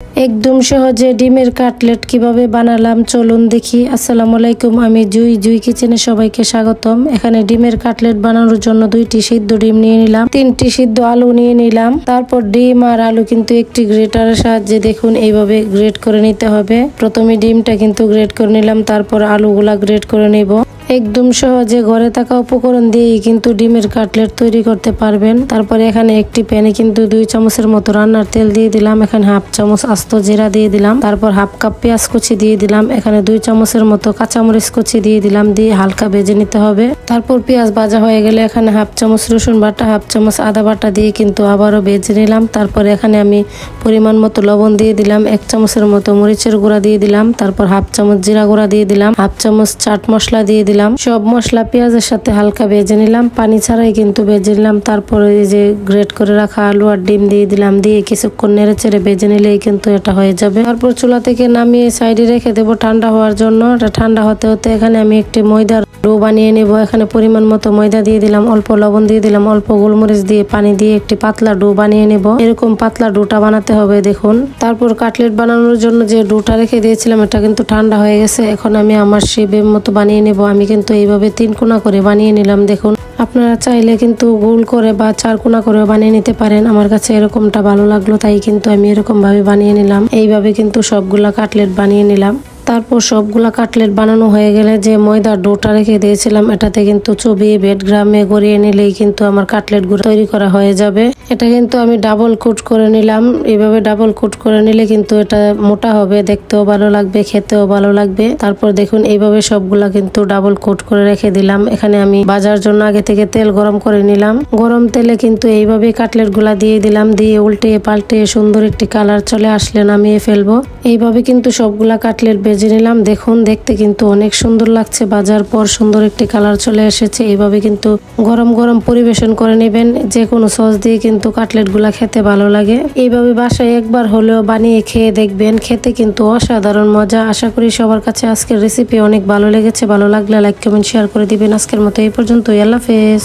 একদম সহজে ডিমের কাটলেট কিভাবে বানালাম চলুন দেখি। আসসালামু আলাইকুম, আমি জুই কিচেনে সবাইকে স্বাগতম। এখানে ডিমের কাটলেট বানানোর জন্য 2টি সিদ্ধ ডিম নিয়ে নিলাম, 3টি সিদ্ধ আলু নিয়ে নিলাম। তারপর ডিম আর আলু কিন্তু একটি গ্রেটারের সাহায্যে দেখুন এইভাবে গ্রেট করে নিতে হবে। প্রথমে ডিমটা কিন্তু গ্রেট করে নিলাম, তারপর আলুগুলা গ্রেট করে নিব। একদম সহজে ঘরে থাকা উপকরণ দিয়েই কিন্তু ডিমের কাটলেট তৈরি করতে পারবেন। তারপরে এখানে একটি প্যানে কিন্তু 2 চামচের মতো রান্নার তেল দিয়ে দিলাম। এখানে হাফ চামচ আস্ত জিরা দিয়ে দিলাম। তারপর হাফ কাপ পেঁয়াজ কুচি দিয়ে দিলাম। এখানে 2 চামচের মতো কাঁচামরিচ কুচি দিয়ে দিলাম, দিয়ে হালকা ভেজে নিতে হবে। তারপর পেঁয়াজ ভাজা হয়ে গেলে এখানে হাফ চামচ রসুন বাটা, হাফ চামচ আদা বাটা দিয়ে কিন্তু আবারও ভেজে নিলাম। তারপরে এখানে আমি পরিমাণ মতো লবণ দিয়ে দিলাম, 1 চামচের মতো মরিচের গুঁড়া দিয়ে দিলাম। তারপর হাফ চামচ জিরা গুঁড়া দিয়ে দিলাম, হাফ চামচ চাট মশলা দিয়ে দিলাম। সব মশলা পেঁয়াজের সাথে হালকা ভেজে নিলাম, পানি ছাড়াই কিন্তু ভেজে নিলাম। তারপরে এই যে গ্রেট করে রাখা আলু আর ডিম দিয়ে দিলাম, দিয়ে কিছুক্ষণ নেড়ে চেড়ে ভেজে নিলেই কিন্তু এটা হয়ে যাবে। তারপর চুলা থেকে নামিয়ে সাইডে রেখে দেবো ঠান্ডা হওয়ার জন্য। এটা ঠান্ডা হতে হতে এখানে আমি একটি ময়দার ডো বানিয়ে নেব। এখানে পরিমাণ মতো ময়দা দিয়ে দিলাম, অল্প লবণ দিয়ে দিলাম, অল্প গোলমরিচ দিয়ে পানি দিয়ে একটি পাতলা ডো বানিয়ে নেব। এরকম পাতলা ডোটা বানাতে হবে দেখুন। তারপর কাটলেট বানানোর জন্য যে ডোটা রেখে দিয়েছিলাম এটা কিন্তু ঠান্ডা হয়ে গেছে। এখন আমি আমার শেপের মতো বানিয়ে নেব। আমি কিন্তু এইভাবে 3 কোনা করে বানিয়ে নিলাম দেখুন। আপনারা চাইলে কিন্তু গোল করে বা 4 কোনা করেও বানিয়ে নিতে পারেন। আমার কাছে এরকমটা ভালো লাগলো, তাই কিন্তু আমি এরকম ভাবে বানিয়ে নিলাম। এইভাবে কিন্তু সবগুলা কাটলেট বানিয়ে নিলাম। তারপর সবগুলা কাটলেট বানানো হয়ে গেলে যে ময়দার ডোটা রেখে দিয়েছিলাম এটাতে কিন্তু চুবিয়ে বেডগ্রামে গড়িয়ে নিলেই কিন্তু আমার কাটলেটগুলো তৈরি করা হয়ে যাবে। এটা কিন্তু আমি ডাবল কোট করে নিলাম। এইভাবে ডাবল কোট করে নিলে কিন্তু এটা মোটা হবে, দেখতেও ভালো লাগবে, খেতেও ভালো লাগবে। তারপর দেখুন এইভাবে সবগুলা কিন্তু ডাবল কোট করে রেখে দিলাম। এখানে আমি ভাজার জন্য আগে থেকে তেল গরম করে নিলাম। গরম তেলে কিন্তু এইভাবে কাটলেটগুলা দিয়ে দিলাম, দিয়ে উল্টে পাল্টে সুন্দর একটি কালার চলে আসলে নামিয়ে ফেলবো। এইভাবে কিন্তু সবগুলা কাটলেট ভেজে নিলাম। দেখুন দেখতে কিন্তু অনেক সুন্দর লাগছে, ভাজার পর সুন্দর একটি কালার চলে এসেছে। এইভাবে কিন্তু গরম গরম পরিবেশন করে নেবেন। যে কোনো সস দিয়ে কিন্তু কাটলেটগুলা খেতে ভালো লাগে। এইভাবে বাসায় একবার হলেও বানিয়ে খেয়ে দেখবেন, খেতে কিন্তু অসাধারণ মজা। আশা করি সবার কাছে আজকের রেসিপি অনেক ভালো লেগেছে। ভালো লাগলে লাইক কমেন্ট শেয়ার করে দিবেন। আজকের মতো এই পর্যন্তই, আল্লাহ হাফেজ।